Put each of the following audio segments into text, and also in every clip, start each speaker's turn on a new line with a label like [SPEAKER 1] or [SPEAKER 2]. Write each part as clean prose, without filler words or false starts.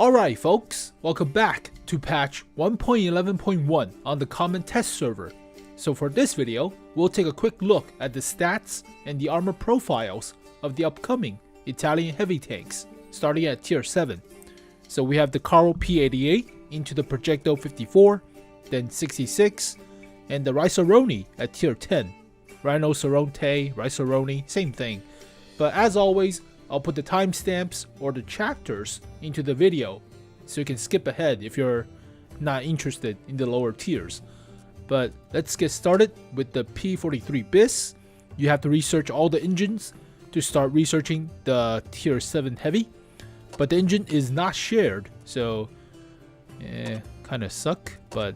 [SPEAKER 1] Alright folks, welcome back to patch 1.11.1 on the common test server. So for this video, we'll take a quick look at the stats and the armor profiles of the upcoming Italian heavy tanks, starting at tier 7. So we have the Carro P88 into the Progetto 54, then 66, and the Rinoceronte at tier 10. Rinoceronte, same thing. But as always, I'll put the timestamps or the chapters into the video so you can skip ahead if you're not interested in the lower tiers. But let's get started with the P43 Bis. You have to research all the engines to start researching the tier 7 heavy, but the engine is not shared, so kind of suck. But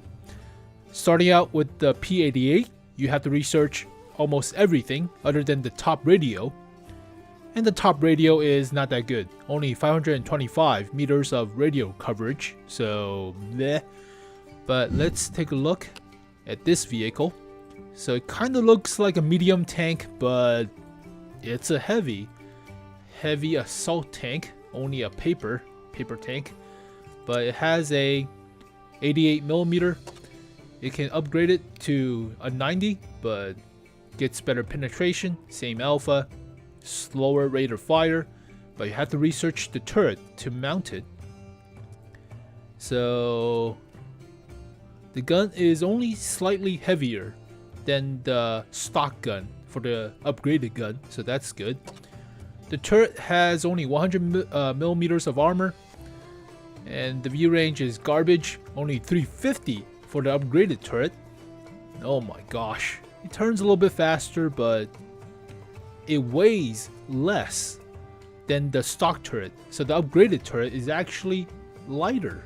[SPEAKER 1] starting out with the P88, you have to research almost everything other than the top radio. And the top radio is not that good, only 525 meters of radio coverage, so bleh. But let's take a look at this vehicle. So it kind of looks like a medium tank, but it's a heavy assault tank, only a paper tank. But it has a 88mm. It can upgrade it to a 90, but gets better penetration, same alpha. Slower rate of fire, but you have to research the turret to mount it. So the gun is only slightly heavier than the stock gun for the upgraded gun, so that's good. The turret has only 100 millimeters of armor, and the view range is garbage, only 350 for the upgraded turret. Oh my gosh, it turns a little bit faster, but it weighs less than the stock turret, so the upgraded turret is actually lighter.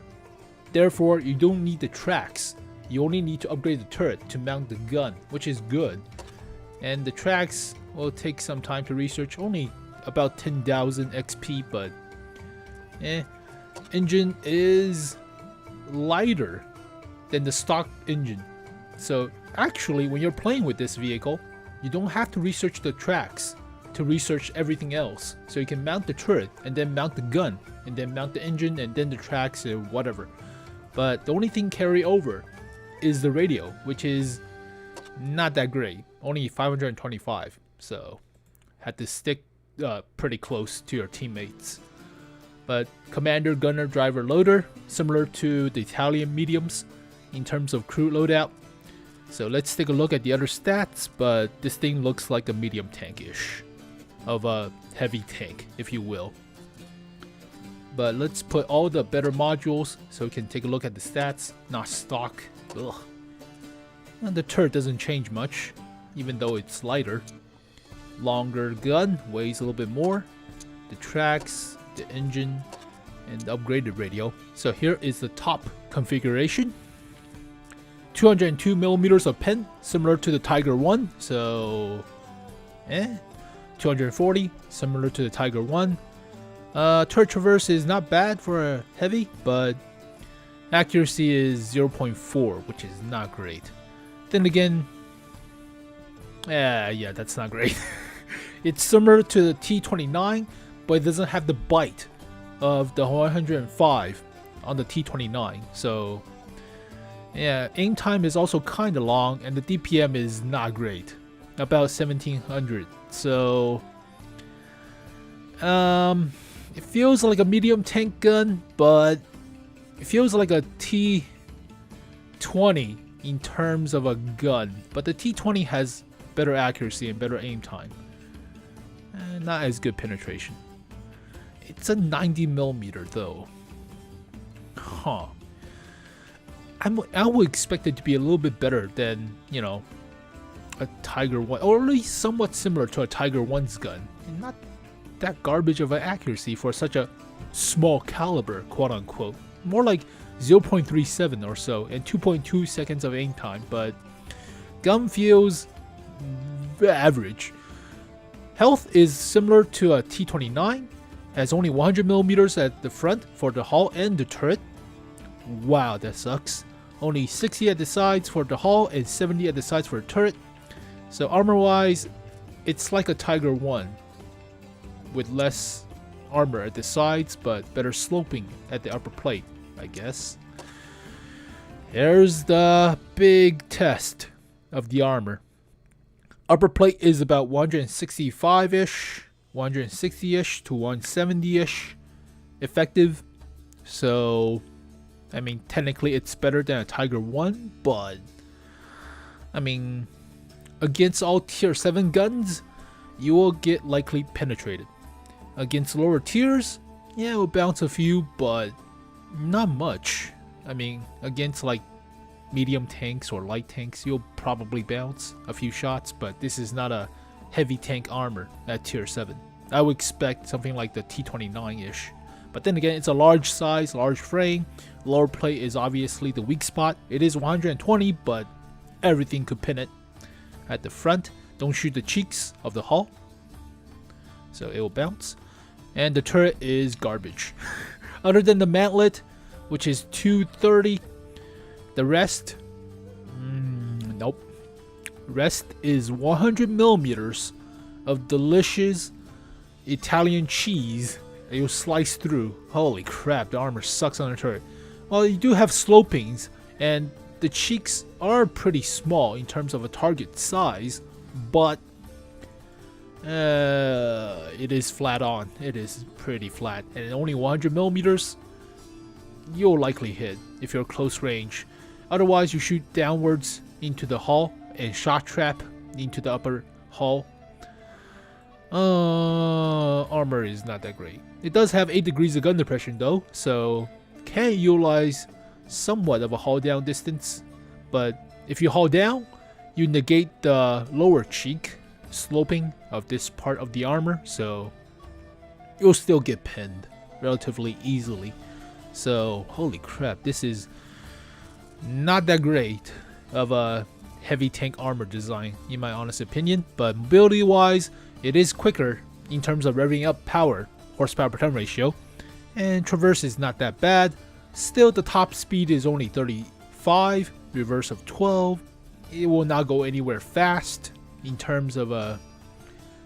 [SPEAKER 1] Therefore, you don't need the tracks. You only need to upgrade the turret to mount the gun, which is good. And the tracks will take some time to research, only about 10,000 XP, but engine is lighter than the stock engine. So actually, when you're playing with this vehicle, you don't have to research the tracks to research everything else. So you can mount the turret and then mount the gun and then mount the engine and then the tracks or whatever. But the only thing carry over is the radio, which is not that great, only 525. So had to stick pretty close to your teammates. But commander, gunner, driver, loader, similar to the Italian mediums in terms of crew loadout. So let's take a look at the other stats, but this thing looks like a medium tank-ish, of a heavy tank, if you will. But let's put all the better modules so we can take a look at the stats, not stock. Ugh. And the turret doesn't change much, even though it's lighter. Longer gun, weighs a little bit more. The tracks, the engine, and the upgraded radio. So here is the top configuration. 202 millimeters of pen, similar to the Tiger 1, so 240, similar to the Tiger 1. Turret traverse is not bad for a heavy, but accuracy is 0.4, which is not great. Then again, yeah, that's not great. It's similar to the T29, but it doesn't have the bite of the 105 on the T29, so yeah, aim time is also kind of long, and the DPM is not great, about 1700. So it feels like a medium tank gun, but it feels like a T20 in terms of a gun. But the T20 has better accuracy and better aim time, and not as good penetration. It's a 90mm though. Huh. I would expect it to be a little bit better than, you know, a Tiger 1, or at least somewhat similar to a Tiger 1's gun. And not that garbage of an accuracy for such a small caliber, quote unquote. More like 0.37 or so, and 2.2 seconds of aim time, but gun feels average. Health is similar to a T29, has only 100 millimeters at the front for the hull and the turret. Wow, that sucks. Only 60 at the sides for the hull and 70 at the sides for the turret. So armor wise, it's like a Tiger 1 with less armor at the sides, but better sloping at the upper plate, I guess. Here's the big test of the armor. Upper plate is about 165-ish, 160-ish to 170-ish effective. So, I mean, technically it's better than a Tiger 1, but I mean, against all tier 7 guns, you will get likely penetrated. Against lower tiers, yeah, it will bounce a few, but not much. I mean, against like medium tanks or light tanks, you'll probably bounce a few shots, but this is not a heavy tank armor at tier 7. I would expect something like the T29-ish. But then again, it's a large size, large frame. Lower plate is obviously the weak spot. It is 120, but everything could pin it. At the front, don't shoot the cheeks of the hull, so it will bounce. And the turret is garbage. Other than the mantlet, which is 230, the rest, nope. Rest is 100 millimeters of delicious Italian cheese that you'll slice through. Holy crap, the armor sucks on the turret. Well, you do have slopings, and the cheeks are pretty small in terms of a target size, but it is flat on. It is pretty flat, and only 100 millimeters, you'll likely hit if you're close range. Otherwise, you shoot downwards into the hull and shot trap into the upper hull. Armor is not that great. It does have 8 degrees of gun depression though, so can utilize somewhat of a hull down distance. But if you hull down, you negate the lower cheek sloping of this part of the armor, so you'll still get pinned relatively easily. So holy crap, this is not that great of a heavy tank armor design in my honest opinion, but mobility wise it is quicker in terms of revving up power, horsepower per ton ratio, and traverse is not that bad. Still, the top speed is only 35, reverse of 12. It will not go anywhere fast in terms of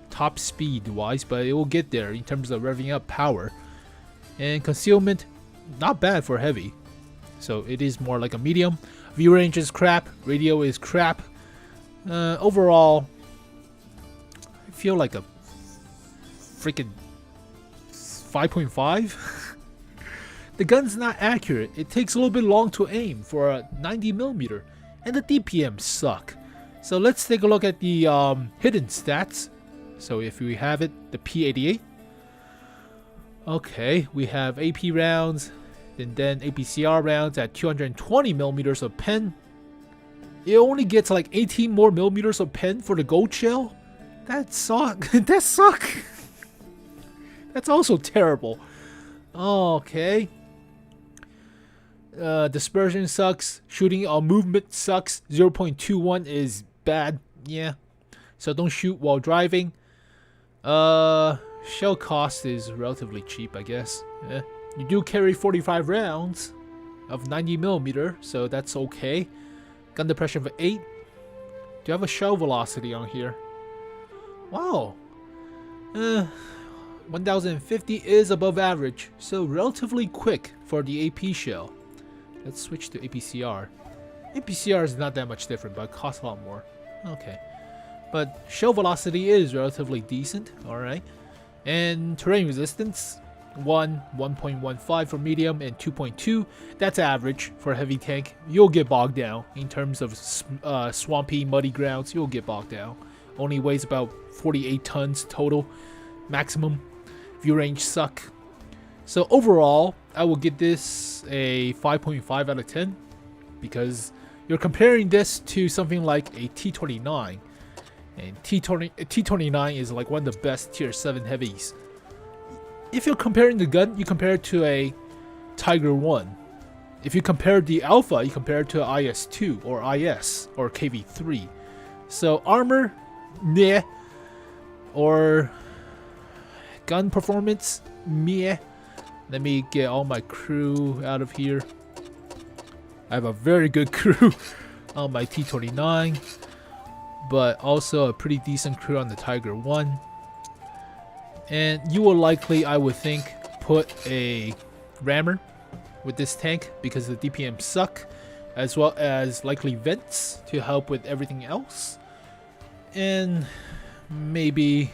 [SPEAKER 1] top speed wise, but it will get there in terms of revving up power. And concealment, not bad for heavy, so it is more like a medium. View range is crap, radio is crap. Overall, I feel like a freaking 5.5. The gun's not accurate. It takes a little bit long to aim for a 90mm, and the DPM suck. So let's take a look at the hidden stats. So if we have it, the P88. Okay, we have AP rounds, and then APCR rounds at 220mm of pen. It only gets like 18 more millimeters of pen for the gold shell. That suck. That suck. That's also terrible. Okay. Dispersion sucks. Shooting on movement sucks. 0.21 is bad. Yeah. So don't shoot while driving. Shell cost is relatively cheap, I guess. You do carry 45 rounds of 90mm, so that's okay. Gun depression of 8. Do you have a shell velocity on here? Wow. 1050 is above average, so relatively quick for the AP shell. Let's switch to APCR. APCR is not that much different, but it costs a lot more. Okay. But shell velocity is relatively decent, alright. And terrain resistance, 1.15 for medium, and 2.2. That's average for a heavy tank. You'll get bogged down in terms of swampy, muddy grounds. You'll get bogged down. Only weighs about 48 tons total, maximum. View range suck. So overall, I will give this a 5.5 out of 10 because you're comparing this to something like a T29. And T29 is like one of the best tier 7 heavies. If you're comparing the gun, you compare it to a Tiger 1. If you compare the Alpha, you compare it to an IS-2 or IS or KV-3. So armor, meh. Or gun performance, meh. Let me get all my crew out of here. I have a very good crew on my T29, but also a pretty decent crew on the Tiger 1. And you will likely, I would think, put a rammer with this tank because the DPM suck, as well as likely vents to help with everything else, and maybe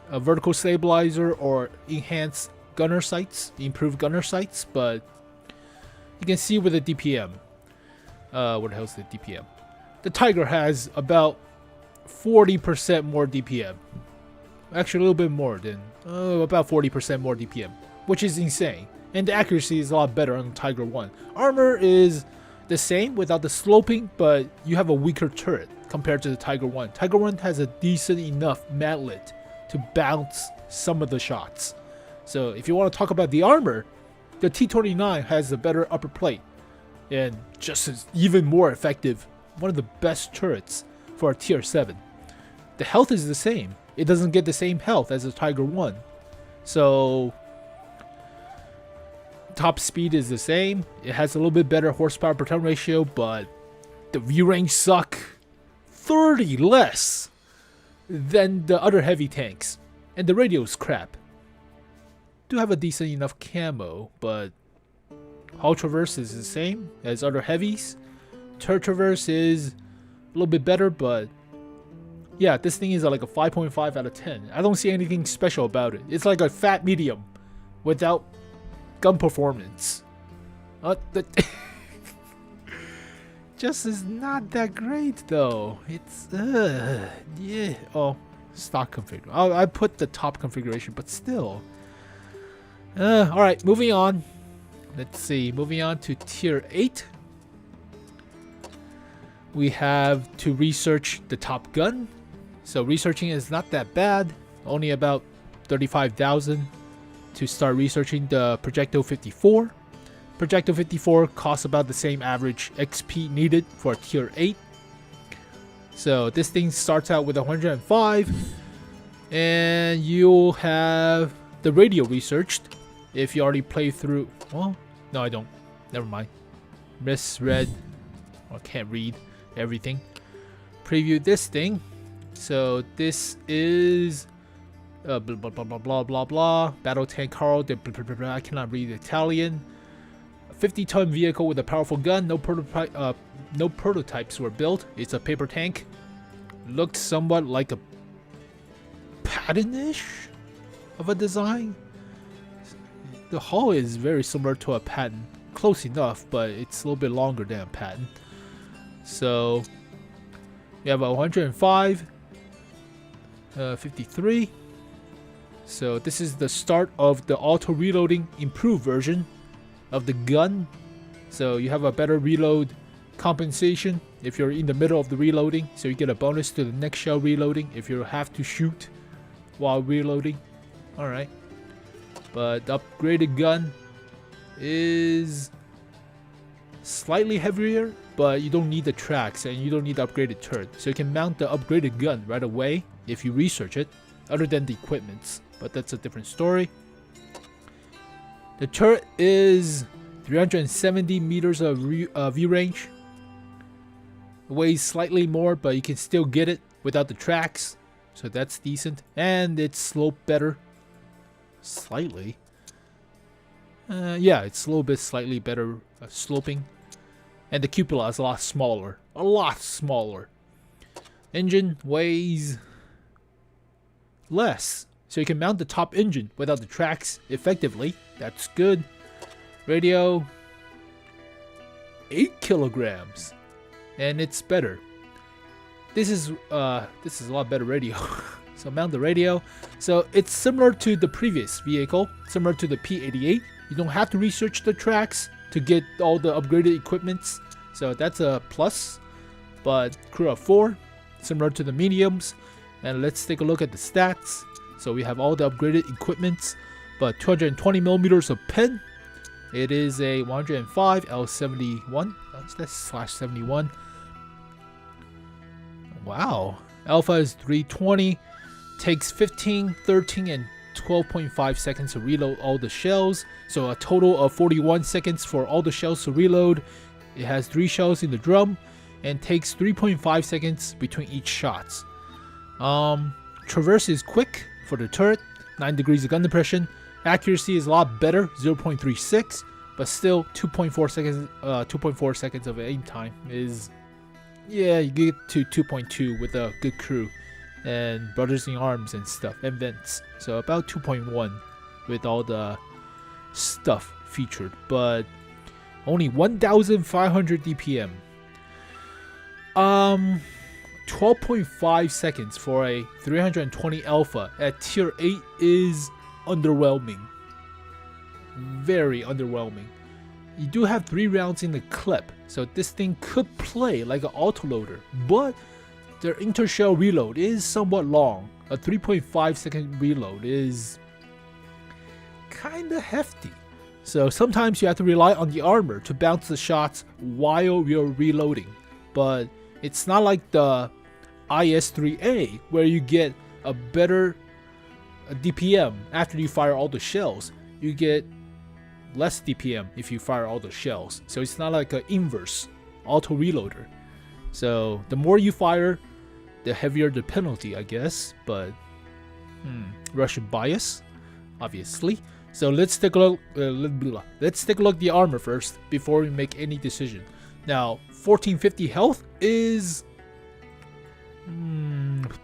[SPEAKER 1] a vertical stabilizer or enhanced gunner sights, improved gunner sights. But you can see with the DPM, what the hell's the DPM? The Tiger has about 40% more DPM. Actually, a little bit more than about 40% more DPM, which is insane. And the accuracy is a lot better on the Tiger 1. Armor is the same without the sloping, but you have a weaker turret compared to the Tiger 1. Tiger 1 has a decent enough matlet to bounce some of the shots. So if you want to talk about the armor, the T29 has a better upper plate and just is even more effective. One of the best turrets for a tier 7. The health is the same. It doesn't get the same health as a Tiger 1. So top speed is the same. It has a little bit better horsepower per ton ratio, but the view range suck 30 less than the other heavy tanks. And the radio is crap. Do have a decent enough camo, but hull traverse is the same as other heavies. Turret traverse is a little bit better, but yeah, this thing is like a 5.5 out of 10. I don't see anything special about it. It's like a fat medium without gun performance. Just is not that great though. It's yeah. Oh, stock configuration. I put the top configuration, but still. All right, moving on. Let's see. Moving on to tier 8. We have to research the top gun. So researching is not that bad. Only about 35,000 to start researching the Progetto 54. Progetto 54 costs about the same average XP needed for tier 8. So this thing starts out with 105, and you'll have the radio researched if you already play through. Well, no, I don't. Never mind. Misread. I can't read everything. Preview this thing. So this is blah blah blah blah blah blah blah. Battle tank Carro. I cannot read Italian. 50-ton vehicle with a powerful gun. No prototypes were built. It's a paper tank. Looked somewhat like a Patton-ish of a design. The hull is very similar to a Patton. Close enough, but it's a little bit longer than a Patton. So we have a 105, 53. So this is the start of the auto reloading improved version of the gun. So you have a better reload compensation if you're in the middle of the reloading, so you get a bonus to the next shell reloading if you have to shoot while reloading. Alright, but the upgraded gun is slightly heavier, but you don't need the tracks and you don't need the upgraded turret, so you can mount the upgraded gun right away if you research it, other than the equipments, but that's a different story. The turret is 370 meters of view range. It weighs slightly more, but you can still get it without the tracks, so that's decent. And it's sloped better. Slightly. Yeah, it's a little bit slightly better sloping. And the cupola is a lot smaller. A lot smaller. Engine weighs less, so you can mount the top engine without the tracks effectively. That's good. Radio, 8 kilograms, and it's better. This is a lot better radio. So mount the radio. So it's similar to the previous vehicle, similar to the P88. You don't have to research the tracks to get all the upgraded equipments, so that's a plus. But crew of 4, similar to the mediums. And let's take a look at the stats. So we have all the upgraded equipments, but 220 millimeters of pen. It is a 105 L71. That's /71. Wow. Alpha is 320. Takes 15, 13, and 12.5 seconds to reload all the shells. So a total of 41 seconds for all the shells to reload. It has 3 shells in the drum and takes 3.5 seconds between each shots. Traverse is quick for the turret. 9 degrees of gun depression. Accuracy is a lot better, 0.36, but still 2.4 seconds. 2.4 seconds of aim time is, yeah, you get to 2.2 with a good crew and Brothers in Arms and stuff and vents. So about 2.1 with all the stuff featured, but only 1,500 DPM. 12.5 seconds for a 320 alpha at tier 8 is underwhelming. Very underwhelming. You do have 3 rounds in the clip, so this thing could play like an autoloader, but their intershell reload is somewhat long. A 3.5 second reload is kinda hefty. So sometimes you have to rely on the armor to bounce the shots while you're reloading. But it's not like the IS-3A where you get a better DPM after you fire all the shells. You get less DPM if you fire all the shells. So it's not like an inverse auto reloader. So the more you fire, the heavier the penalty, I guess. But Russian bias, obviously. So let's take a look. Let's take a look at the armor first before we make any decision. Now, 1450 health is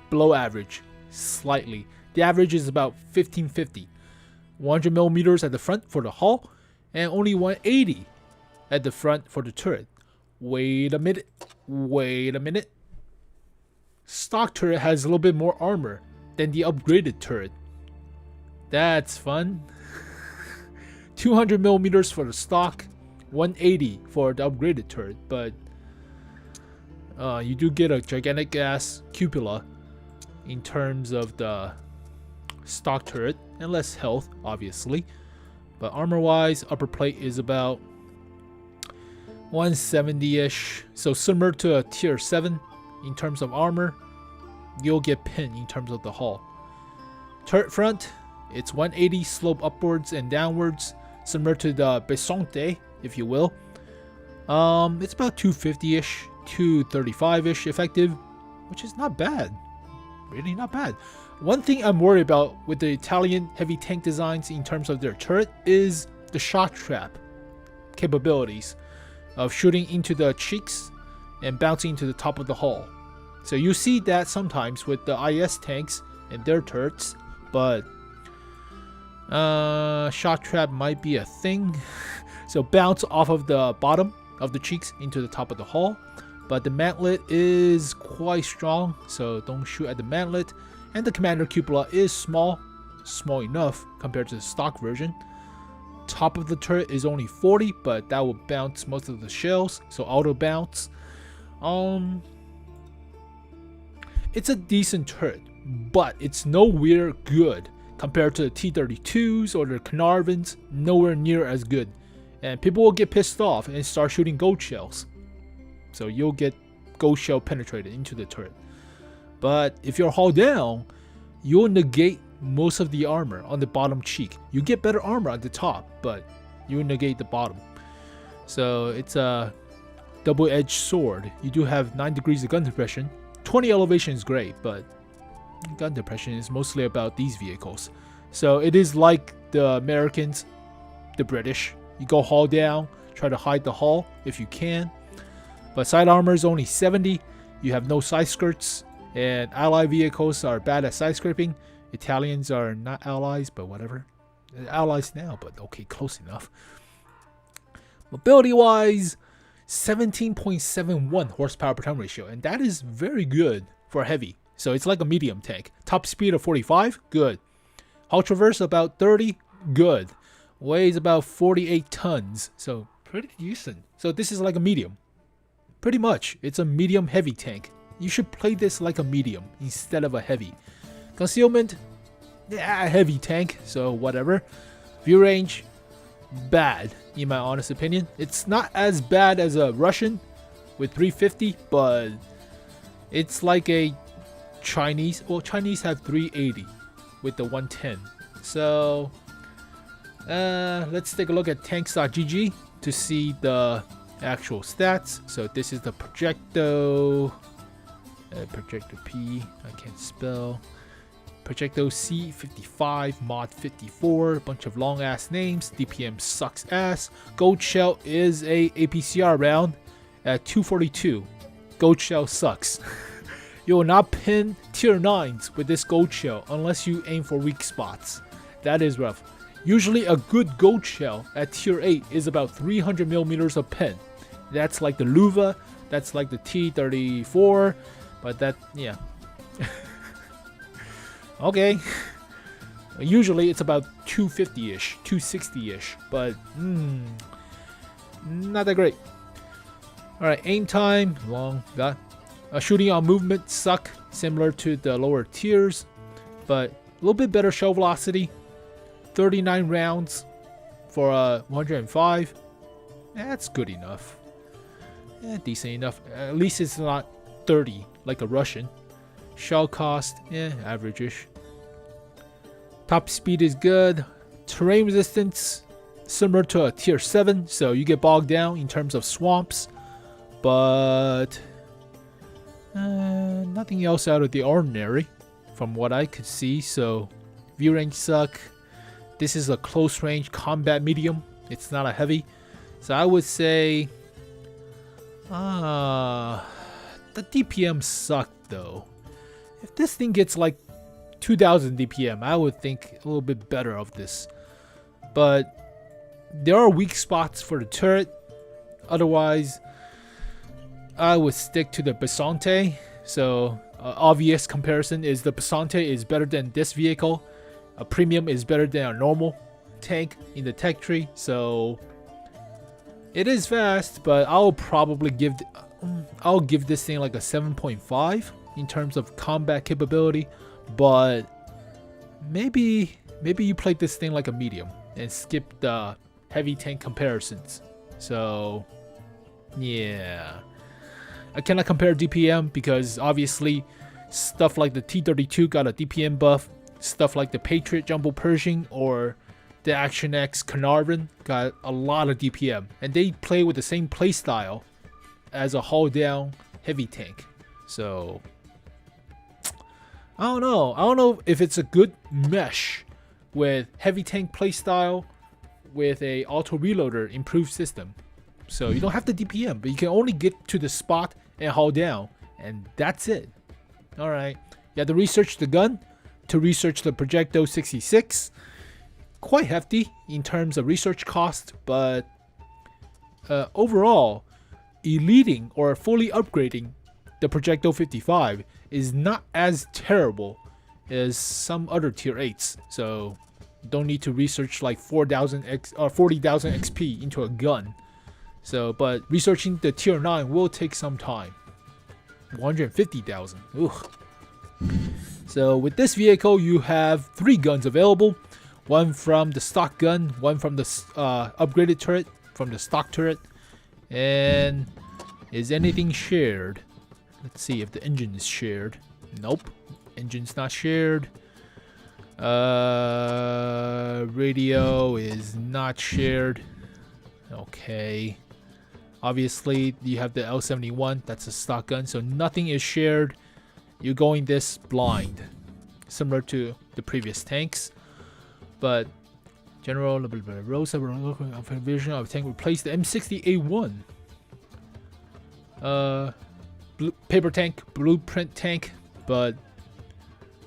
[SPEAKER 1] below average, slightly. The average is about 1550. 100 millimeters at the front for the hull, and only 180 at the front for the turret. Wait a minute. Wait a minute. Stock turret has a little bit more armor than the upgraded turret. That's fun. 200 millimeters for the stock, 180 for the upgraded turret, but you do get a gigantic ass cupola in terms of the stock turret and less health, obviously. But armor wise, upper plate is about 170-ish, so similar to a tier 7 in terms of armor. You'll get pinned in terms of the hull. Turret front, it's 180 slope upwards and downwards, similar to the Bisonte, if you will. It's about 250-ish, 235-ish effective, which is not bad. Really not bad. One thing I'm worried about with the Italian heavy tank designs in terms of their turret is the shot trap capabilities of shooting into the cheeks and bouncing into the top of the hull. So you see that sometimes with the IS tanks and their turrets, but shot trap might be a thing. So bounce off of the bottom of the cheeks into the top of the hull. But the mantlet is quite strong, so don't shoot at the mantlet. And the commander cupola is small enough compared to the stock version. Top of the turret is only 40, but that will bounce most of the shells, so auto bounce. It's a decent turret, but it's nowhere good compared to the T-32s or the Carnarvons. Nowhere near as good, and people will get pissed off and start shooting gold shells. So you'll get gold shell penetrated into the turret. But if you're hull down, you'll negate most of the armor on the bottom cheek. You get better armor on the top, but you negate the bottom. So it's a double-edged sword. You do have 9 degrees of gun depression. 20 elevation is great, but gun depression is mostly about these vehicles. So it is like the Americans, the British. You go hull down, try to hide the hull if you can. But side armor is only 70. You have no side skirts, and ally vehicles are bad at side scraping. Italians are not allies, but whatever. They're allies now, but okay, close enough. Mobility wise, 17.71 horsepower per ton ratio, and that is very good for heavy. So it's like a medium tank. Top speed of 45, good. Hull traverse about 30, good. Weighs about 48 tons, so pretty decent. So this is like a medium. Pretty much, it's a medium heavy tank. You should play this like a medium instead of a heavy. Concealment, yeah, heavy tank, so whatever. View range, bad in my honest opinion. It's not as bad as a Russian with 350, but it's like a Chinese. Well, Chinese have 380 with the 110. So let's take a look at tanks.gg to see the actual stats. So this is the Progetto P, I can't spell. Progetto C55, Mod 54, bunch of long ass names. DPM sucks ass. Gold shell is a APCR round at 242. Gold shell sucks. You will not pin tier 9s with this gold shell unless you aim for weak spots. That is rough. Usually a good gold shell at tier 8 is about 300 millimeters of pin. That's like the Luva, that's like the T34, but that, yeah. Okay. Usually it's about 250-ish, 260-ish, but not that great. Alright, aim time, long, got. Shooting on movement suck, similar to the lower tiers, but a little bit better shell velocity. 39 rounds for 105. That's good enough. Decent enough. At least it's not 30 like a Russian. Shell cost, average-ish. Top speed is good. Terrain resistance, similar to a tier 7, so you get bogged down in terms of swamps. But nothing else out of the ordinary from what I could see. So view range suck. This is a close range combat medium. It's not a heavy. So I would say the DPM sucked though. If this thing gets like 2000 DPM, I would think a little bit better of this. But there are weak spots for the turret. Otherwise, I would stick to the Bisonte. So obvious comparison is the Bisonte is better than this vehicle. A premium is better than a normal tank in the tech tree. So it is fast, but I'll probably give this thing like a 7.5 in terms of combat capability. But maybe you play this thing like a medium and skip the heavy tank comparisons. So yeah. I cannot compare DPM because obviously stuff like the T32 got a DPM buff. Stuff like the Patriot Jumbo Pershing or the Action X Carnarvon got a lot of DPM. And they play with the same playstyle as a hull down heavy tank. So I don't know. I don't know if it's a good mesh with heavy tank playstyle with a auto reloader improved system. So you don't have the DPM, but you can only get to the spot and hull down, and that's it. Alright, you have to research the gun to research the Progetto 66. Quite hefty in terms of research cost, but overall, eliting or fully upgrading the Progetto 55 is not as terrible as some other tier 8s. So don't need to research like 40,000 XP into a gun. So, but researching the tier 9 will take some time. 150,000. Ugh. So with this vehicle, you have 3 guns available. One from the stock gun, one from the upgraded turret, from the stock turret. And is anything shared? Let's see if the engine is shared. Nope. Engine's not shared. Radio is not shared. Okay. Obviously, you have the L71. That's a stock gun, so nothing is shared. You're going this blind, similar to the previous tanks. But general Rosa vision of tank replaced the M60A1. Paper tank, blueprint tank, but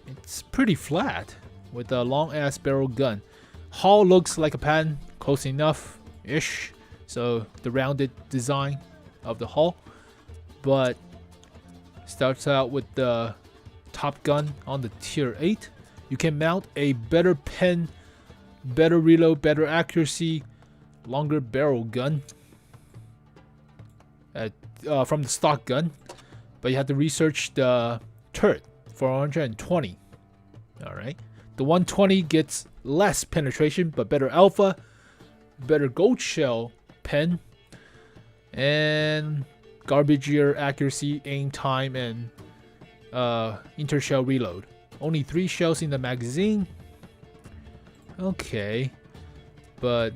[SPEAKER 1] it's pretty flat with a long ass barrel gun. Hull looks like a pattern, close enough ish. So the rounded design of the hull, but starts out with the top gun on the tier 8. You can mount a better pen, better reload, better accuracy, longer barrel gun from the stock gun, but you have to research the turret for 120. Alright, the 120 gets less penetration but better alpha, better gold shell pen, and garbage year accuracy, aim time, and intershell reload. Only 3 shells in the magazine. Okay, but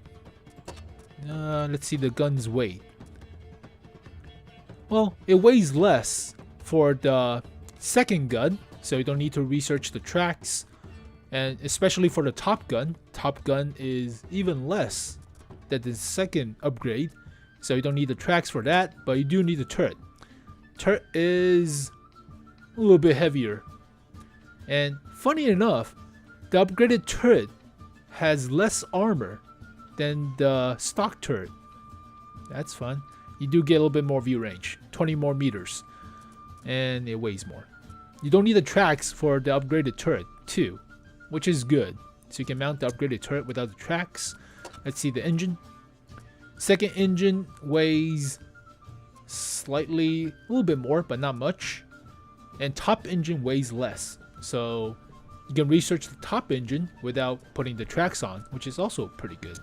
[SPEAKER 1] let's see the gun's weight. Well, it weighs less for the second gun, so you don't need to research the tracks. And especially for the Top Gun is even less than the second upgrade. So you don't need the tracks for that, but you do need the turret. Turret is a little bit heavier. And funny enough, the upgraded turret has less armor than the stock turret. That's fun. You do get a little bit more view range, 20 more meters, and it weighs more. You don't need the tracks for the upgraded turret too, which is good. So you can mount the upgraded turret without the tracks. Let's see the engine. Second engine weighs slightly, a little bit more, but not much. And top engine weighs less. So you can research the top engine without putting the tracks on, which is also pretty good.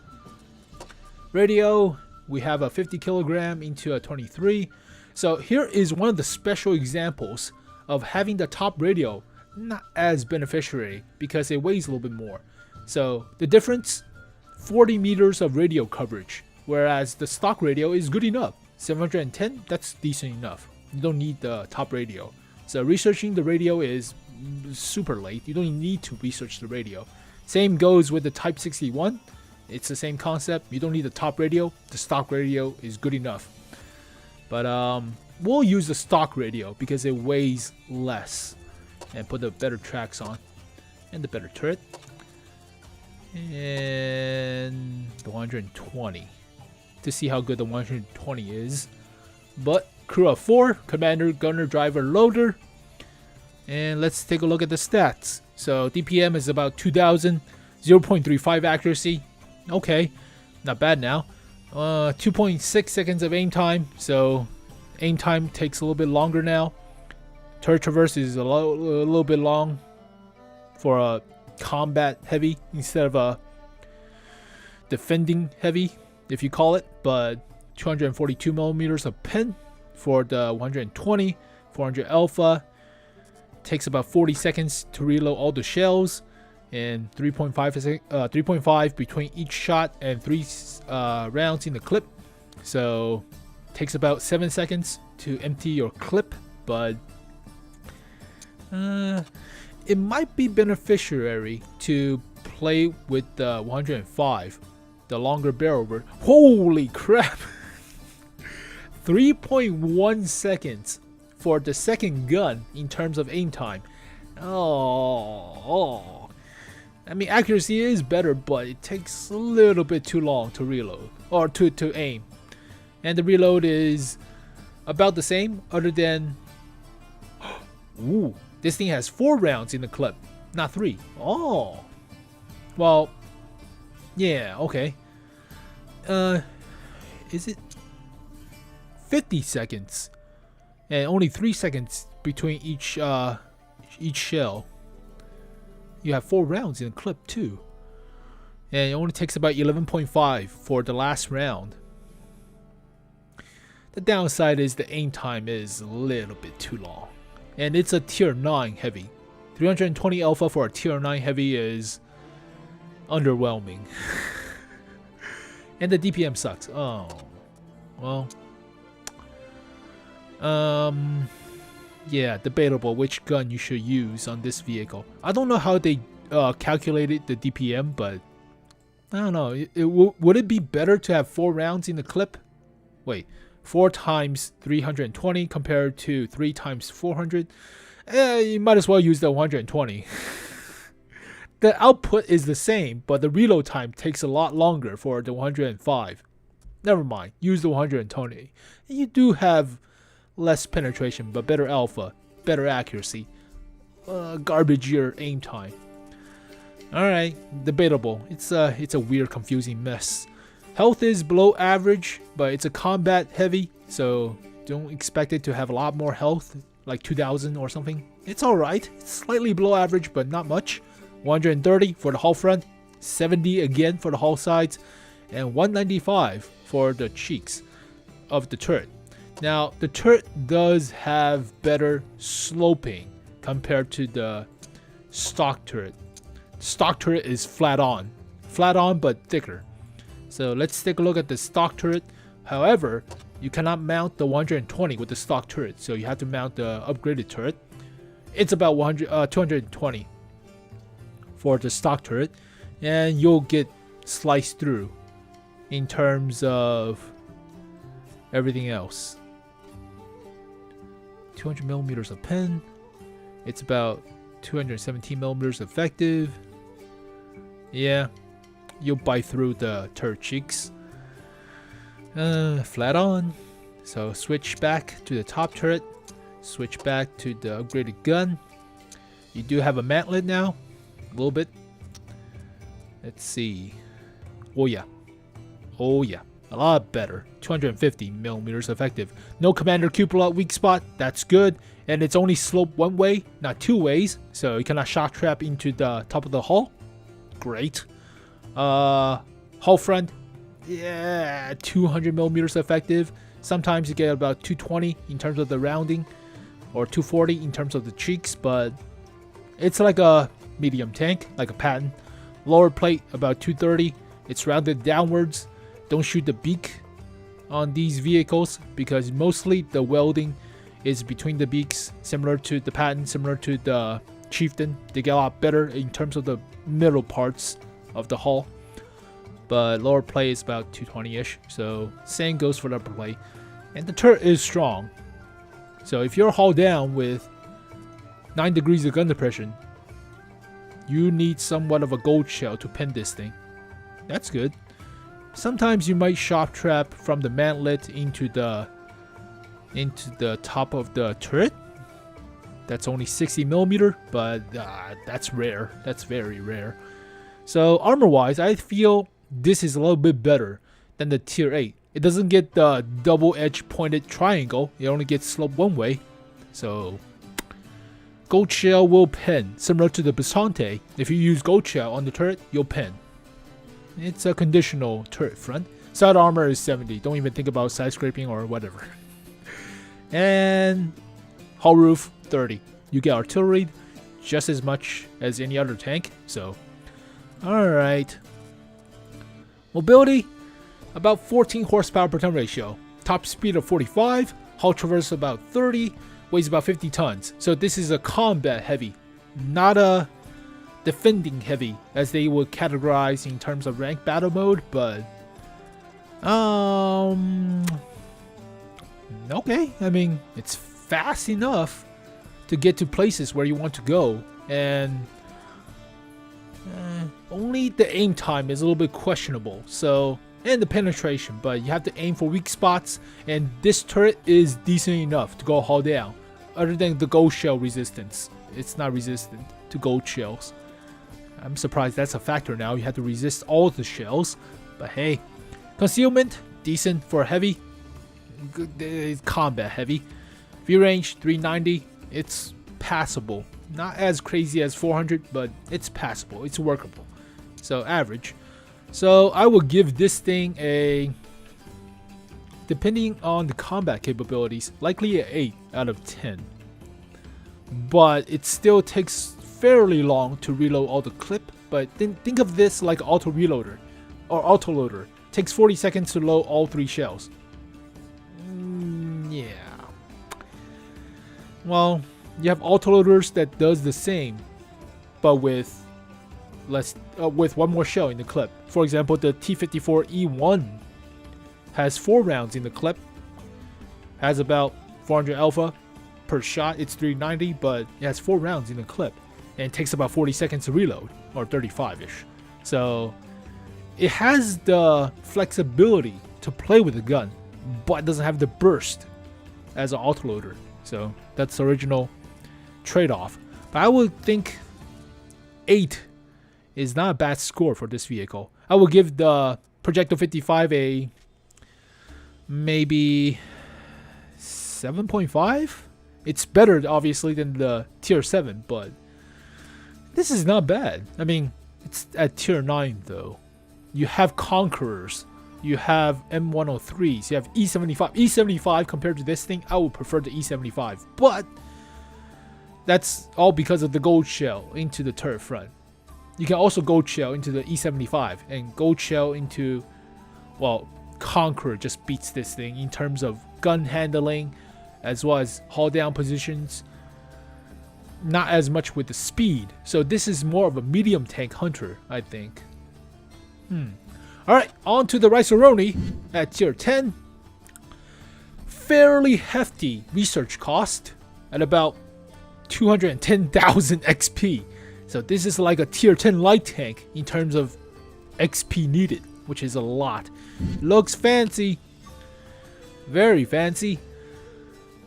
[SPEAKER 1] Radio, we have a 50 kilogram into a 23. So here is one of the special examples of having the top radio not as beneficiary because it weighs a little bit more. So the difference, 40 meters of radio coverage, whereas the stock radio is good enough. 710, that's decent enough. You don't need the top radio. So researching the radio is super late. You don't need to research the radio. Same goes with the Type 61. It's the same concept. You don't need the top radio. The stock radio is good enough. But we'll use the stock radio because it weighs less and put the better tracks on and the better turret. And the 120 to see how good the 120 is. But crew of 4, commander, gunner, driver, loader. And let's take a look at the stats. So DPM is about 2000, 0.35 accuracy. Okay, not bad now. 2.6 seconds of aim time. So aim time takes a little bit longer now. Turret traverse is a little bit long for a combat heavy instead of a defending heavy, if you call it. But 242 millimeters of pin for the 120, 400 alpha. Takes about 40 seconds to reload all the shells, and 3.5 between each shot and 3 rounds in the clip. So takes about 7 seconds to empty your clip, but it might be beneficiary to play with the 105, the longer barrel. Holy crap! 3.1 seconds for the second gun in terms of aim time. Oh. I mean, accuracy is better, but it takes a little bit too long to reload or to aim. And the reload is about the same, other than ooh, this thing has 4 rounds in the clip, not 3. Oh. Well, yeah, okay. Is it 50 seconds? And only 3 seconds between each shell. You have 4 rounds in a clip too. And it only takes about 11.5 for the last round. The downside is the aim time is a little bit too long. And it's a tier 9 heavy. 320 alpha for a tier 9 heavy is underwhelming. And the DPM sucks. Oh. Well. Yeah, debatable which gun you should use on this vehicle. I don't know how they calculated the DPM, but I don't know. Would it be better to have 4 rounds in the clip? Wait, 4 times 320 compared to 3 times 400? You might as well use the 120. The output is the same, but the reload time takes a lot longer for the 105. Never mind, use the 120. You do have less penetration, but better alpha, better accuracy, garbage year aim time. Alright, debatable. It's a weird, confusing mess. Health is below average, but it's a combat heavy, so don't expect it to have a lot more health, like 2000 or something. It's alright, it's slightly below average, but not much. 130 for the hull front, 70 again for the hull sides, and 195 for the cheeks of the turret. Now, the turret does have better sloping compared to the stock turret. Stock turret is flat on but thicker. So let's take a look at the stock turret. However, you cannot mount the 120 with the stock turret, so you have to mount the upgraded turret. It's about 220 for the stock turret, and you'll get sliced through in terms of everything else. 200 millimeters of pen. It's about 217 millimeters effective. Yeah, you'll bite through the turret cheeks. Flat on. So switch back to the top turret. Switch back to the upgraded gun. You do have a mantlet now, a little bit. Let's see. Oh yeah, a lot better. 250 millimeters effective. No commander cupola weak spot. That's good, and it's only sloped one way, not two ways. So you cannot shock trap into the top of the hull. Great. Hull front. Yeah, 200 millimeters effective. Sometimes you get about 220 in terms of the rounding, or 240 in terms of the cheeks, but it's like a medium tank, like a Patton. Lower plate about 230. It's rounded downwards. Don't shoot the beak on these vehicles because mostly the welding is between the beaks, similar to the Patton, similar to the Chieftain. They get a lot better in terms of the middle parts of the hull. But lower plate is about 220-ish, so same goes for the upper plate. And the turret is strong. So if you're hull down with 9 degrees of gun depression, you need somewhat of a gold shell to pin this thing. That's good. Sometimes you might shock trap from the mantlet into the top of the turret. That's only 60 millimeter, but that's rare. That's very rare. So armor-wise, I feel this is a little bit better than the tier 8. It doesn't get the double-edged pointed triangle. It only gets sloped one way. So gold shell will pin, similar to the Bisonte. If you use gold shell on the turret, you'll pin. It's a conditional turret front. Side armor is 70. Don't even think about side scraping or whatever. And hull roof 30. You get artillery just as much as any other tank. So, alright. Mobility, about 14 horsepower per ton ratio. Top speed of 45. Hull traverse about 30. Weighs about 50 tons. So this is a combat heavy, not a defending heavy as they would categorize in terms of ranked battle mode, but okay. I mean, it's fast enough to get to places where you want to go, and only the aim time is a little bit questionable. So, and the penetration, but you have to aim for weak spots, and this turret is decent enough to go hull down. Other than the gold shell resistance, it's not resistant to gold shells. I'm surprised that's a factor now. You have to resist all the shells, but hey, concealment decent for heavy. It's combat heavy. View range 390. It's passable. Not as crazy as 400, but it's passable. It's workable. So average. So I will give this thing a, depending on the combat capabilities, likely an 8 out of 10. But it still takes fairly long to reload all the clip. But then think of this like auto reloader or auto loader. Takes 40 seconds to load all 3 shells. Yeah. Well, you have autoloaders that does the same, but with less, with one more shell in the clip. For example, the T54E1 has 4 rounds in the clip, has about 400 alpha per shot. It's 390, but it has 4 rounds in the clip, and it takes about 40 seconds to reload, or 35-ish. So it has the flexibility to play with the gun, but doesn't have the burst as an autoloader. So that's the original trade-off. But I would think 8 is not a bad score for this vehicle. I will give the Progetto C55 a maybe 7.5. It's better obviously than the tier 7, but this is not bad. I mean, it's at tier 9 though. You have Conquerors, you have M103s, you have E75. E75 compared to this thing, I would prefer the E75, but that's all because of the gold shell into the turret front. You can also gold shell into the E75, and gold shell into, well, Conqueror just beats this thing in terms of gun handling as well as hull down positions. not as much with the speed. So this is more of a medium tank hunter, I think. Alright, on to the Rinoceronte at tier 10. Fairly hefty research cost at about 210,000 XP. So this is like a tier 10 light tank in terms of XP needed, which is a lot. Looks fancy. Very fancy.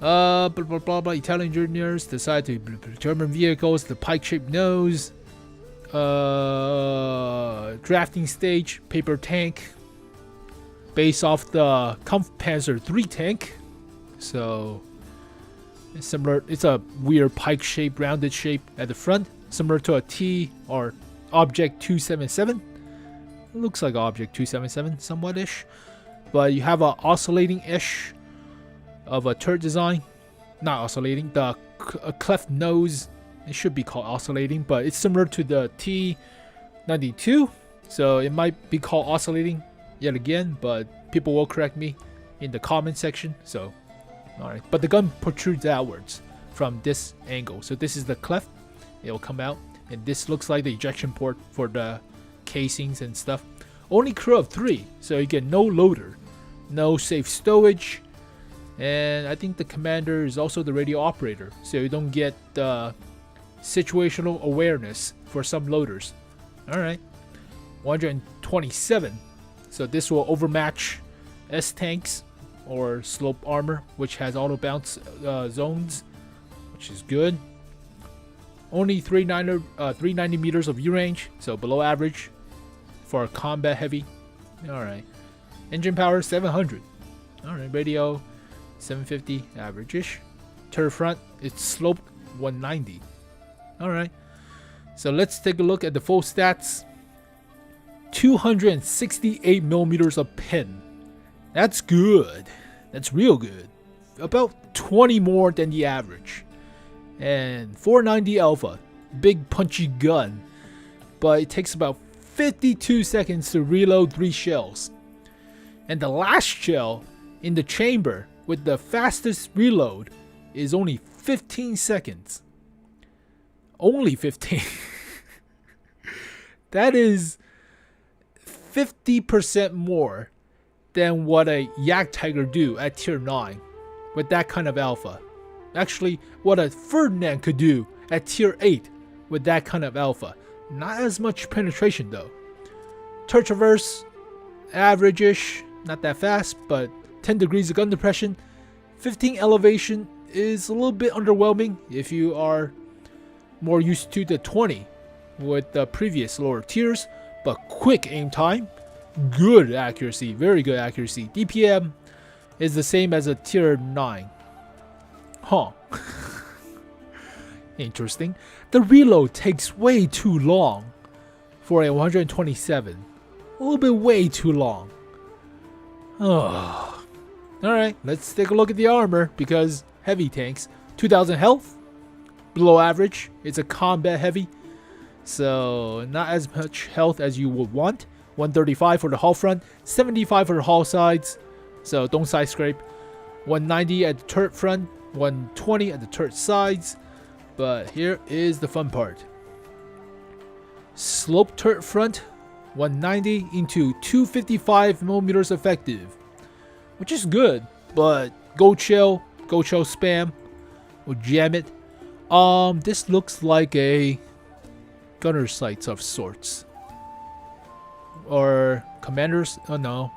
[SPEAKER 1] Blah blah blah blah. Italian engineers decide to German vehicles, the pike-shaped nose. Drafting stage, paper tank. Based off the Kampfpanzer 3 tank. So it's similar. It's a weird pike shape, rounded shape at the front, similar to a T or Object 277. Looks like Object 277, somewhat-ish. But you have a oscillating-ish of a turret design. Not oscillating, the cleft nose. It should be called oscillating, but it's similar to the T92. So it might be called oscillating yet again, but people will correct me in the comment section. So, alright. But the gun protrudes outwards from this angle. So this is the cleft. It will come out. And this looks like the ejection port for the casings and stuff. Only crew of 3, so you get no loader, no safe stowage, and I think the commander is also the radio operator, so you don't get situational awareness for some loaders. Alright, 127, so this will overmatch S tanks or slope armor, which has auto bounce zones, which is good. Only 390 meters of view range, so below average for a combat heavy. Alright. Engine power 700. Alright, radio 750, average-ish. Turret front, it's sloped 190. Alright. So let's take a look at the full stats. 268 millimeters of pin. That's good. That's real good. About 20 more than the average. And 490 alpha. Big punchy gun. But it takes about 52 seconds to reload 3 shells. And the last shell in the chamber with the fastest reload is only 15 seconds. Only 15. That is 50% more than what a Yak Tiger do at tier 9 with that kind of alpha. Actually, what a Ferdinand could do at tier 8 with that kind of alpha. Not as much penetration though. Turret traverse, average-ish, not that fast, but 10 degrees of gun depression. 15 elevation is a little bit underwhelming if you are more used to the 20 with the previous lower tiers, but quick aim time, good accuracy, very good accuracy. DPM is the same as a tier 9. Huh. Interesting. The reload takes way too long for a 127. A little bit way too long. Oh. Alright, let's take a look at the armor, because heavy tanks. 2000 health, below average. It's a combat heavy, so not as much health as you would want. 135 for the hull front, 75 for the hull sides, so don't side scrape. 190 at the turret front, 120 at the turret sides. But here is the fun part. Slope turret front, 190 into 255 millimeters effective, which is good, but go chill spam will jam it. This looks like a gunner sights of sorts, or commander's. Oh no,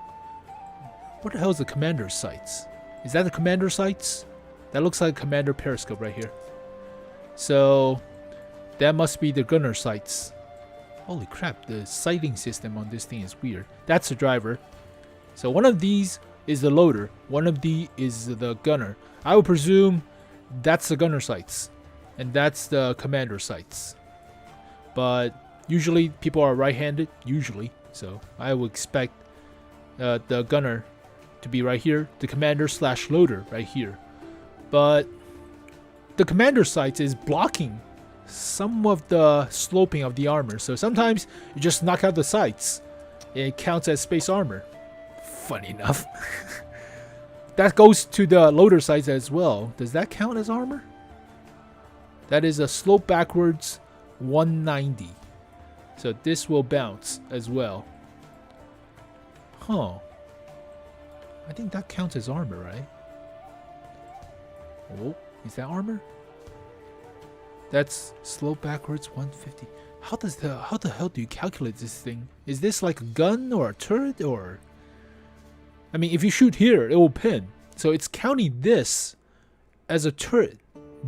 [SPEAKER 1] what the hell is the commander's sights? Is that the commander sights? That looks like commander periscope right here. So that must be the gunner sights. Holy crap, the sighting system on this thing is weird. That's the driver. So one of these is the loader, one of these is the gunner. I would presume that's the gunner sights, and that's the commander sights. But usually people are right-handed, usually. So I would expect the gunner to be right here, the commander / loader right here. But the commander sights is blocking some of the sloping of the armor, so sometimes you just knock out the sights. It counts as space armor. Funny enough. That goes to the loader sights as well. Does that count as armor? That is a slope backwards 190. So this will bounce as well. Huh. I think that counts as armor, right? Oh, is that armor? That's slope backwards 150. How the hell do you calculate this thing? Is this like a gun or a turret or? I mean, if you shoot here, it will pin. So it's counting this as a turret.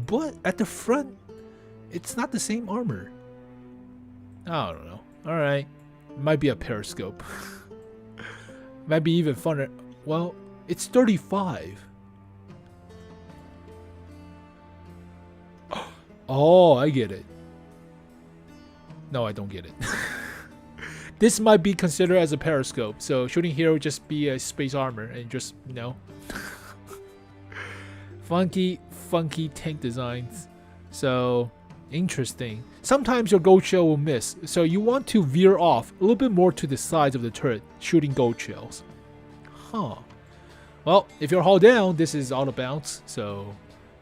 [SPEAKER 1] But at the front, it's not the same armor. I don't know. Alright. Might be a periscope. Might be even funner. Well, it's 35. Oh, I get it. No, I don't get it. This might be considered as a periscope. So shooting here would just be a space armor and just, you know. funky tank designs. So interesting. Sometimes your gold shell will miss, so you want to veer off a little bit more to the sides of the turret, shooting gold shells. Huh. Well, if you're hull down, this is out of bounds, so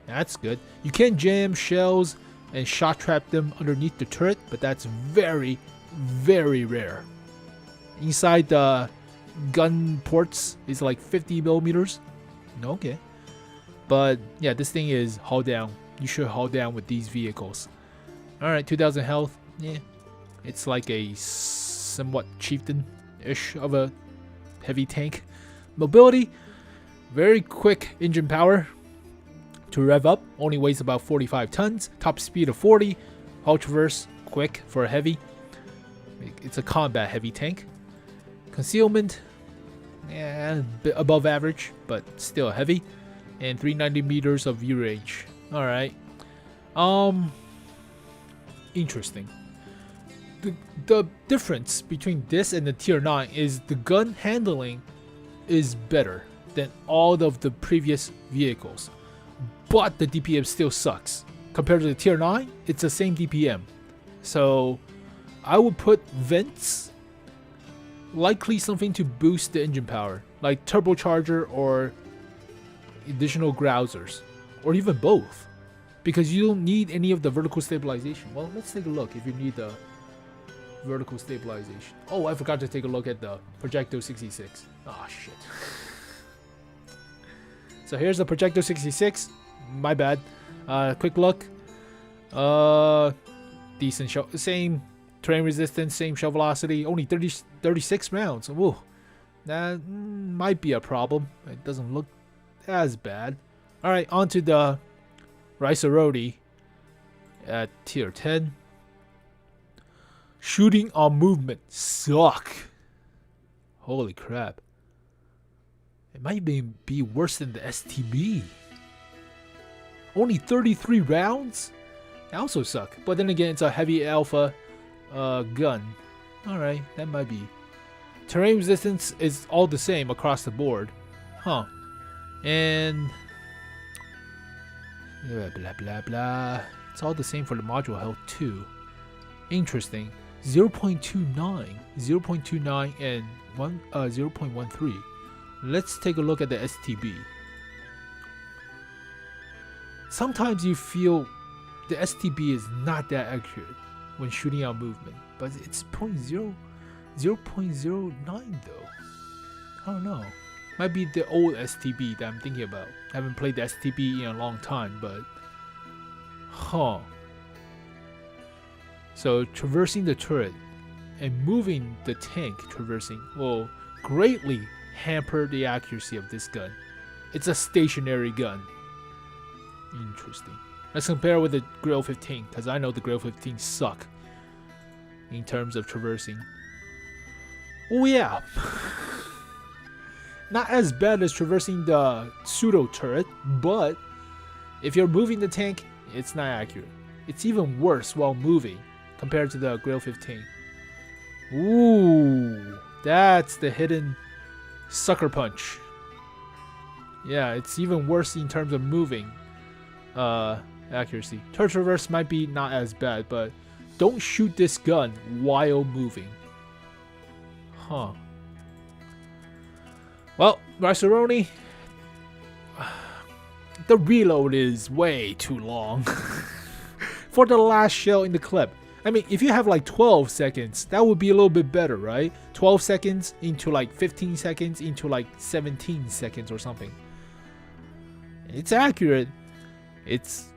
[SPEAKER 1] that's good. You can jam shells and shot trap them underneath the turret, but that's very, very rare. Inside the gun ports is like 50 millimeters. Okay. But yeah, this thing is hull down. You should hull down with these vehicles. Alright, 2000 health. Yeah. It's like a somewhat chieftain-ish of a heavy tank. Mobility. Very quick engine power to rev up. Only weighs about 45 tons. Top speed of 40. Hull traverse. Quick for a heavy. It's a combat heavy tank. Concealment. Yeah, a bit above average, but still heavy. And 390 meters of view range. Alright. Interesting. The difference between this and the tier 9 is the gun handling is better than all of the previous vehicles. But the DPM still sucks. Compared to the tier 9, it's the same DPM. So I would put vents, likely something to boost the engine power, like turbocharger or additional grousers, or even both, because you don't need any of the vertical stabilization. Well, let's take a look if you need the vertical stabilization. Oh, I forgot to take a look at the Progetto 66. Oh shit. So here's the Progetto 66. My bad. Quick look. Decent shell. Same terrain resistance, same shell velocity. Only 36 rounds. Whoa. That might be a problem. It doesn't look as bad. Alright, on to the Rinoceronte at tier 10. Shooting on movement suck. Holy crap. It might even be worse than the STB. Only 33 rounds? That also suck. But then again, it's a heavy alpha gun. Alright, that might be. Terrain resistance is all the same across the board. Huh. And blah blah blah. It's all the same for the module health too. Interesting. 0.29, 0.29, and 0.13. Let's take a look at the STB. Sometimes you feel the STB is not that accurate when shooting out movement, but it's 0.09 though. I don't know. Might be the old STB that I'm thinking about. I haven't played the STB in a long time, but huh. So traversing the turret and moving the tank traversing will greatly hamper the accuracy of this gun. It's a stationary gun. Interesting. Let's compare with the Grill 15, because I know the Grill 15 suck in terms of traversing. Oh yeah. Not as bad as traversing the pseudo turret, but if you're moving the tank, it's not accurate. It's even worse while moving compared to the Grill 15. Ooh, that's the hidden sucker punch. Yeah, it's even worse in terms of moving accuracy. Turret traverse might be not as bad, but don't shoot this gun while moving. Huh. Well, Rinoceronte, the reload is way too long. for the last shell in the clip. I mean, if you have like 12 seconds, that would be a little bit better, right? 12 seconds into like 15 seconds into like 17 seconds or something. It's accurate. It's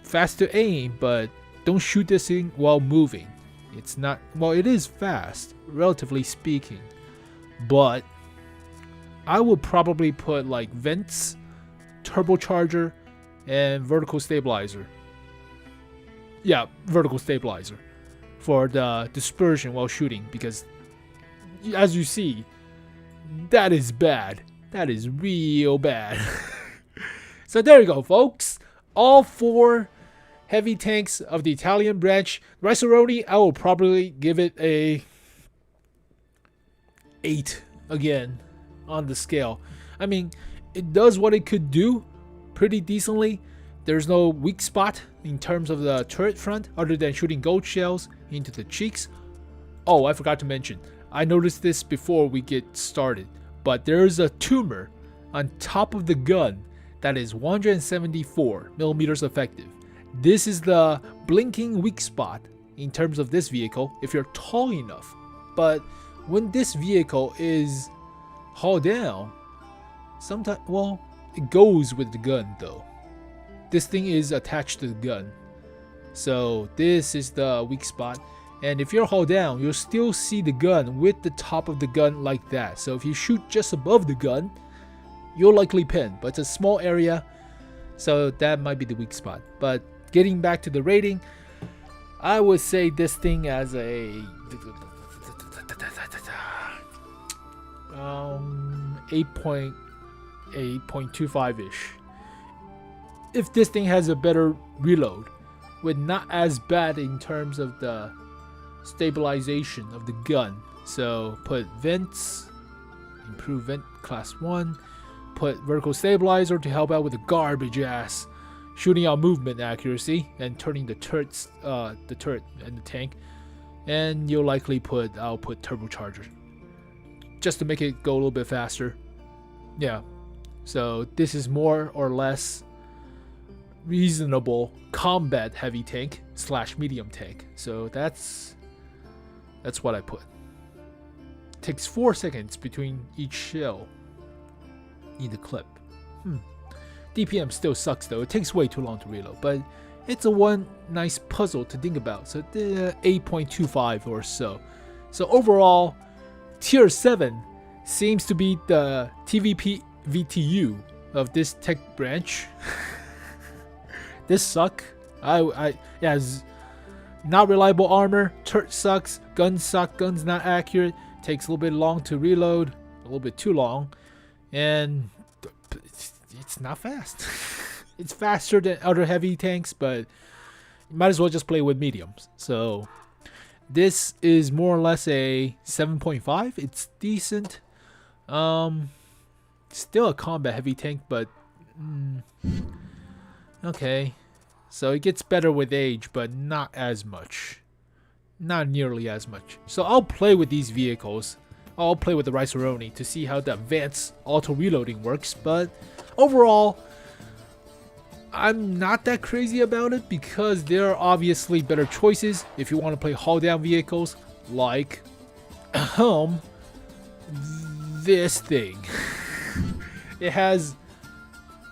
[SPEAKER 1] fast to aim, but don't shoot this thing while moving. It's not, well, it is fast, relatively speaking, but I would probably put like vents, turbocharger, and vertical stabilizer. Yeah, vertical stabilizer for the dispersion while shooting, because as you see, that is bad. That is real bad. So there you go, folks. All 4 heavy tanks of the Italian branch. Rinoceronte, I will probably give it a 8 again on the scale. I mean, it does what it could do pretty decently. There's no weak spot in terms of the turret front other than shooting gold shells into the cheeks. Oh, I forgot to mention, I noticed this before we get started, but there's a tumor on top of the gun that is 174 millimeters effective. This is the blinking weak spot in terms of this vehicle if you're tall enough. But when this vehicle is hauled down, sometimes, well, it goes with the gun though. This thing is attached to the gun. So this is the weak spot. And if you're hauled down, you'll still see the gun with the top of the gun like that. So if you shoot just above the gun, you'll likely pin, but it's a small area, so that might be the weak spot. But getting back to the rating, I would say this thing as a 8.25-ish. If this thing has a better reload, with not as bad in terms of the stabilization of the gun. So put vents, improve vent class 1, put vertical stabilizer to help out with the garbage ass shooting out movement accuracy and turning the turret and the tank. And you'll likely put, I'll put turbocharger just to make it go a little bit faster. Yeah, so this is more or less reasonable combat heavy tank / medium tank. So that's what I put. Takes 4 seconds between each shell in the clip. DPM still sucks though. It takes way too long to reload, but it's a one nice puzzle to think about. So 8.25 or so. So overall, tier 7 seems to be the TVP VTU of this tech branch. This suck. Yeah, it's not reliable armor. Turret sucks. Guns suck. Guns not accurate. Takes a little bit long to reload. A little bit too long. And it's not fast. It's faster than other heavy tanks, but you might as well just play with mediums. So this is more or less a 7.5. It's decent. Still a combat heavy tank, but okay. So it gets better with age, but not as much. Not nearly as much. So I'll play with these vehicles. I'll play with the Rinoceronte to see how the advanced auto reloading works, but overall, I'm not that crazy about it because there are obviously better choices if you want to play haul down vehicles like this thing. It has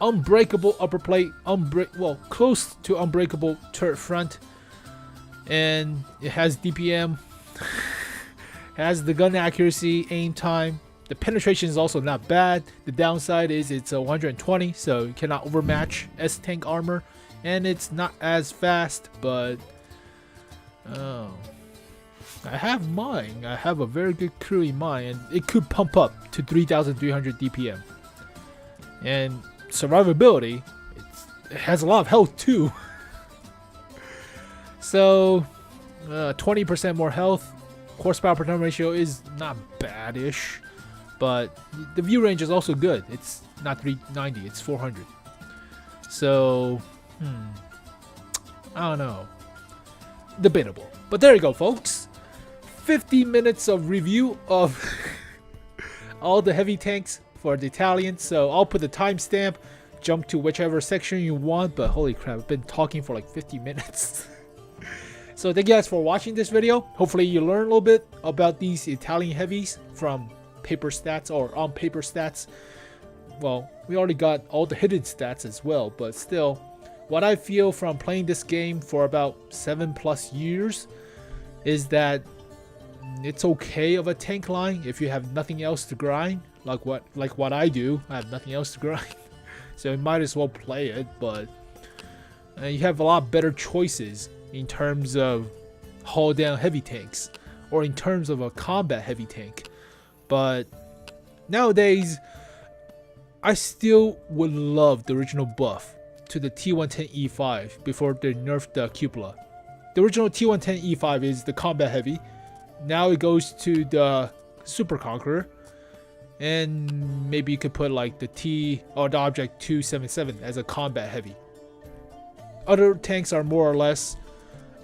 [SPEAKER 1] unbreakable upper plate, close to unbreakable turret front, and it has DPM, has the gun accuracy, aim time. The penetration is also not bad. The downside is it's a 120, so you cannot overmatch S-Tank armor, and it's not as fast, but I have mine. I have a very good crew in mine, and it could pump up to 3,300 DPM. And survivability, it has a lot of health too. So 20% more health. Horsepower per turn ratio is not bad-ish, but the view range is also good. It's not 390, it's 400. So I don't know, debatable. But there you go, folks. 50 minutes of review of all the heavy tanks for the Italians. So I'll put the timestamp, jump to whichever section you want, but holy crap, I've been talking for like 50 minutes. So thank you guys for watching this video. Hopefully you learned a little bit about these Italian heavies from paper stats or on paper stats. Well, we already got all the hidden stats as well, but still, what I feel from playing this game for about 7+ years is that it's okay of a tank line if you have nothing else to grind, like what I do. I have nothing else to grind, so you might as well play it. But you have a lot better choices in terms of haul down heavy tanks or in terms of a combat heavy tank. But nowadays, I still would love the original buff to the T110E5 before they nerfed the cupola. The original T110E5 is the combat heavy. Now it goes to the Super Conqueror, and maybe you could put like the T or the Object 277 as a combat heavy. Other tanks are more or less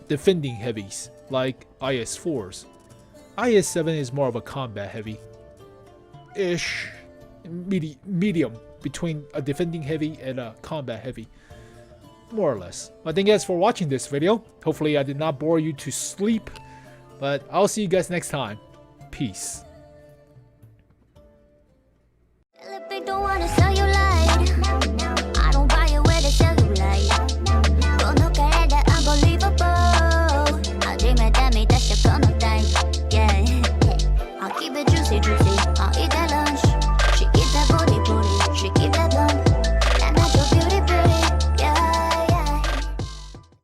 [SPEAKER 1] defending heavies, like IS-4s. IS-7 is more of a combat heavy-ish, medium between a defending heavy and a combat heavy, more or less. But thank you guys for watching this video. Hopefully I did not bore you to sleep, but I'll see you guys next time. Peace.
[SPEAKER 2] Don't wanna sell you light. I don't buy it where they sell you light. Don't look at that unbelievable. I'll dream it, that's the chronotype. Yeah, I'll keep it juicy, juicy. I'll eat that love.